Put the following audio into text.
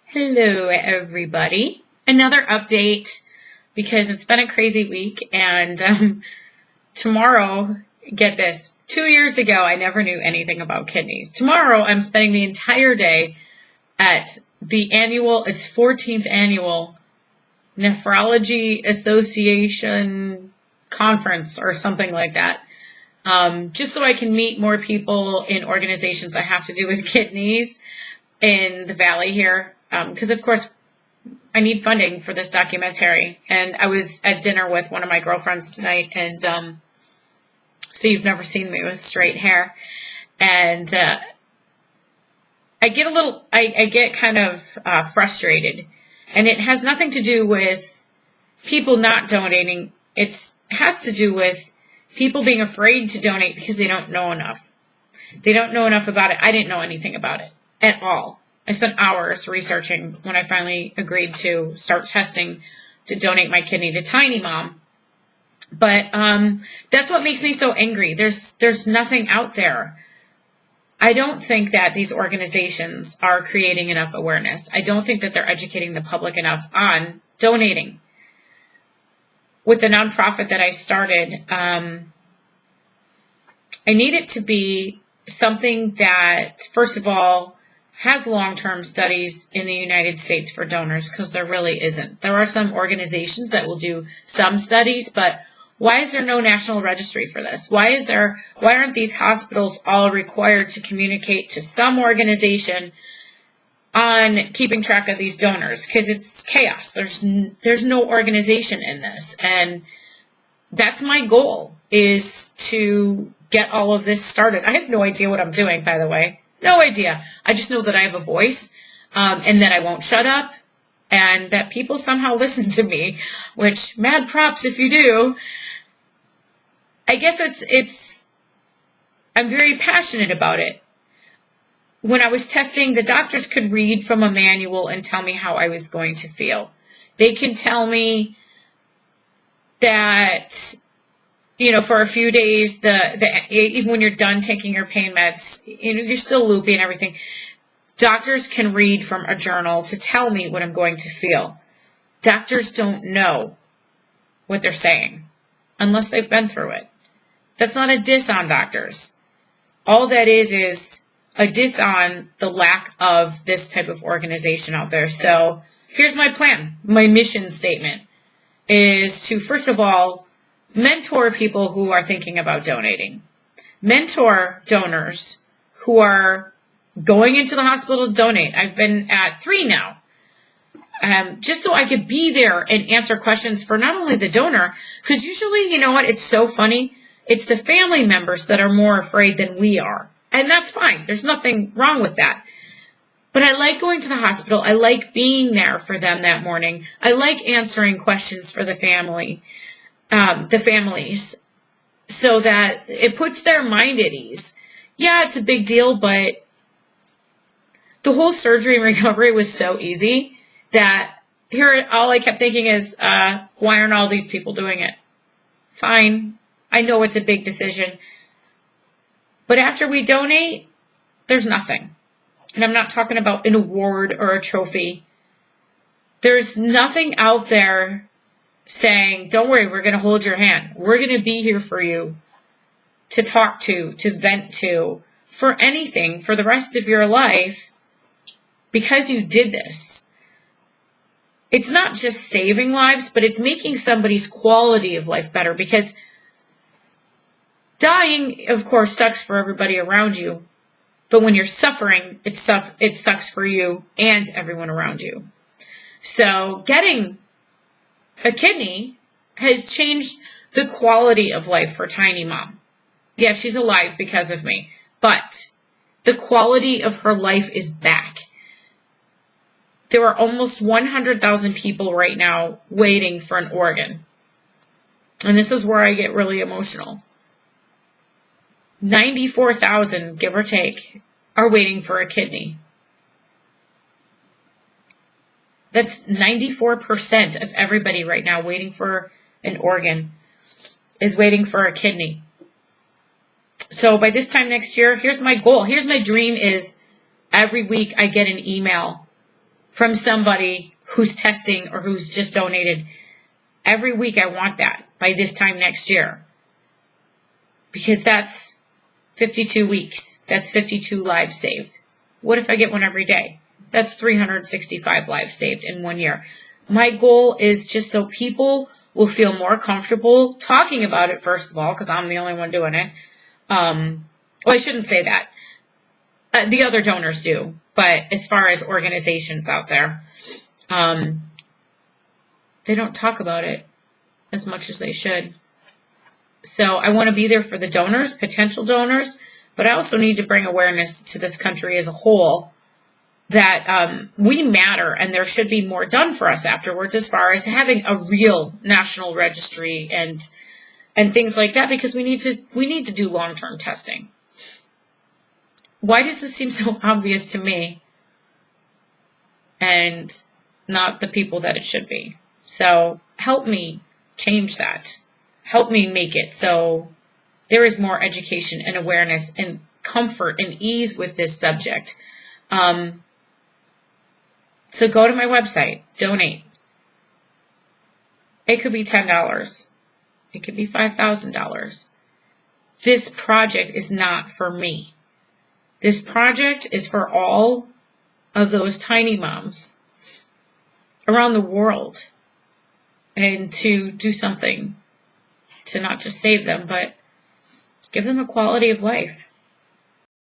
Hello, everybody. Another update because it's been a crazy week. And tomorrow, get this, 2 years ago, I never knew anything about kidneys. Tomorrow, I'm spending the entire day at the it's 14th annual Nephrology Association conference or something like that. Just so I can meet more people in organizations that have to do with kidneys in the Valley here. Because, of course, I need funding for this documentary. And I was at dinner with one of my girlfriends tonight, and so you've never seen me with straight hair. And I get kind of frustrated. And it has nothing to do with people not donating. It has to do with people being afraid to donate because they don't know enough. They don't know enough about it. I didn't know anything about it at all. I spent hours researching when I finally agreed to start testing to donate my kidney to TinyMom. But that's what makes me so angry. There's nothing out there. I don't think that these organizations are creating enough awareness. I don't think that they're educating the public enough on donating. With the nonprofit that I started, I need it to be something that, first of all, has long-term studies in the United States for donors, because there really isn't. There are some organizations that will do some studies, but why is there no national registry for this? Why aren't these hospitals all required to communicate to some organization on keeping track of these donors? Because it's chaos. There's no organization in this. And that's my goal, is to get all of this started. I have no idea what I'm doing, by the way. No idea. I just know that I have a voice, and that I won't shut up, and that people somehow listen to me, which mad props if you do. I guess I'm very passionate about it. When I was testing, the doctors could read from a manual and tell me how I was going to feel. They can tell me that, for a few days, even when you're done taking your pain meds, you're still loopy and everything. Doctors can read from a journal to tell me what I'm going to feel. Doctors don't know what they're saying unless they've been through it. That's not a diss on doctors. All that is a diss on the lack of this type of organization out there. So here's my plan. My mission statement is to, first of all, mentor people who are thinking about donating. Mentor donors who are going into the hospital to donate. I've been at 3 now. Just so I could be there and answer questions for not only the donor, because usually, it's so funny. It's the family members that are more afraid than we are. And that's fine. There's nothing wrong with that. But I like going to the hospital. I like being there for them that morning. I like answering questions for the families, so that it puts their mind at ease. Yeah, it's a big deal, but the whole surgery and recovery was so easy that all I kept thinking is, why aren't all these people doing it? Fine. I know it's a big decision. But after we donate, there's nothing. And I'm not talking about an award or a trophy. There's nothing out there saying, don't worry, we're going to hold your hand. We're going to be here for you to talk to vent to, for anything, for the rest of your life, because you did this. It's not just saving lives, but it's making somebody's quality of life better, because dying, of course, sucks for everybody around you. But when you're suffering, it sucks for you and everyone around you. So getting a kidney has changed the quality of life for TinyMom. Yeah, she's alive because of me, but the quality of her life is back. There are almost 100,000 people right now waiting for an organ. And this is where I get really emotional. 94,000, give or take, are waiting for a kidney. That's 94% of everybody right now waiting for an organ is waiting for a kidney. So by this time next year, here's my goal. Here's my dream is every week I get an email from somebody who's testing or who's just donated. Every week I want that by this time next year. Because that's 52 weeks. That's 52 lives saved. What if I get one every day? That's 365 lives saved in 1 year. My goal is just so people will feel more comfortable talking about it, first of all, because I'm the only one doing it. Well, I shouldn't say that. The other donors do. But as far as organizations out there, they don't talk about it as much as they should. So I want to be there for the donors, potential donors, but I also need to bring awareness to this country as a whole that we matter, and there should be more done for us afterwards as far as having a real national registry and things like that, because we need to do long-term testing. Why does this seem so obvious to me and not the people that it should be? So help me change that. Help me make it so there is more education and awareness and comfort and ease with this subject. So go to my website, donate. It could be $10. It could be $5,000. This project is not for me. This project is for all of those tiny moms around the world, and to do something to not just save them, but give them a quality of life.